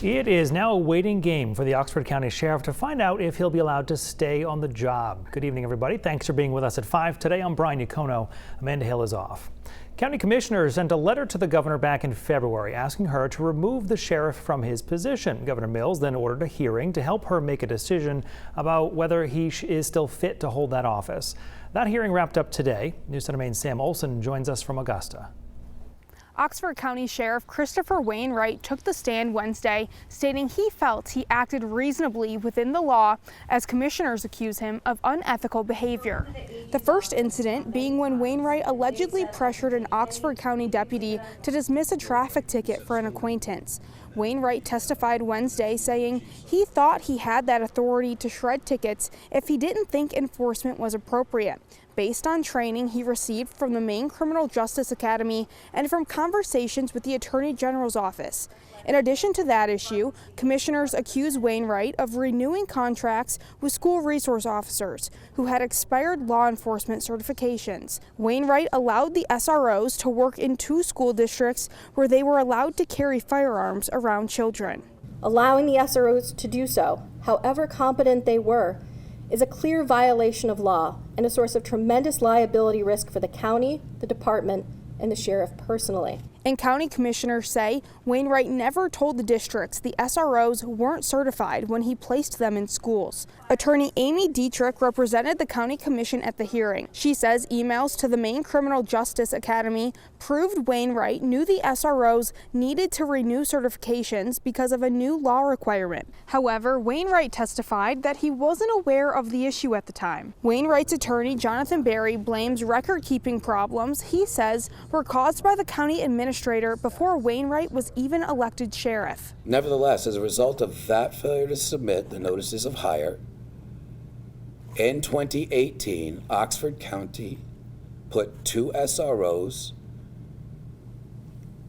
It is now a waiting game for the Oxford County Sheriff to find out if he'll be allowed to stay on the job. Good evening, everybody. Thanks for being with us at 5. Today, I'm Brian Yacono. Amanda Hill is off. County commissioners sent a letter to the governor back in February asking her to remove the sheriff from his position. Governor Mills then ordered a hearing to help her make a decision about whether he is still fit to hold that office. That hearing wrapped up today. News Center Maine's Sam Olson joins us from Augusta. Oxford County Sheriff Christopher Wainwright took the stand Wednesday, stating he felt he acted reasonably within the law as commissioners accuse him of unethical behavior. The first incident being when Wainwright allegedly pressured an Oxford County deputy to dismiss a traffic ticket for an acquaintance. Wainwright testified Wednesday saying he thought he had that authority to shred tickets if he didn't think enforcement was appropriate, based on training he received from the Maine Criminal Justice Academy and from conversations with the Attorney General's office. In addition to that issue, commissioners accuse Wainwright of renewing contracts with school resource officers who had expired law enforcement certifications. Wainwright allowed the SROs to work in 2 school districts where they were allowed to carry firearms around children. Allowing the SROs to do so, however competent they were, is a clear violation of law and a source of tremendous liability risk for the county, the department, and the sheriff personally. And county commissioners say Wainwright never told the districts the SROs weren't certified when he placed them in schools. Attorney Amy Dietrich represented the county commission at the hearing. She says emails to the Maine Criminal Justice Academy proved Wainwright knew the SROs needed to renew certifications because of a new law requirement. However, Wainwright testified that he wasn't aware of the issue at the time. Wainwright's attorney, Jonathan Barry, blames record-keeping problems he says were caused by the county administrator before Wainwright was even elected sheriff. Nevertheless, as a result of that failure to submit the notices of hire, in 2018, Oxford County put 2 SROs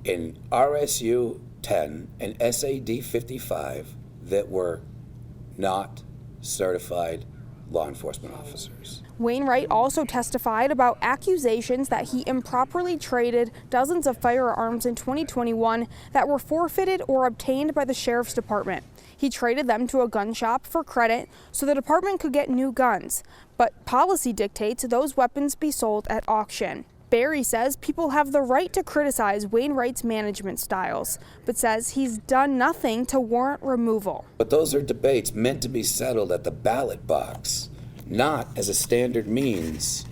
in RSU 10 and SAD 55 that were not certified law enforcement officers. Wainwright also testified about accusations that he improperly traded dozens of firearms in 2021 that were forfeited or obtained by the sheriff's department. He traded them to a gun shop for credit so the department could get new guns, but policy dictates those weapons be sold at auction. Barry says people have the right to criticize Wainwright's management styles, but says he's done nothing to warrant removal. But those are debates meant to be settled at the ballot box, not as a standard means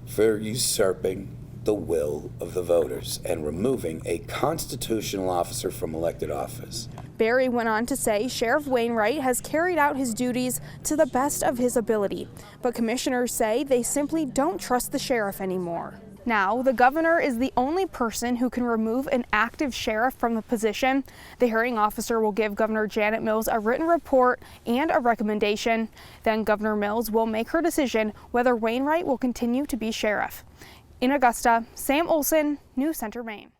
for usurping the will of the voters and removing a constitutional officer from elected office. Barry went on to say Sheriff Wainwright has carried out his duties to the best of his ability, but commissioners say they simply don't trust the sheriff anymore. Now, the governor is the only person who can remove an active sheriff from the position. The hearing officer will give Governor Janet Mills a written report and a recommendation. Then Governor Mills will make her decision whether Wainwright will continue to be sheriff. In Augusta, Sam Olson, News Center, Maine.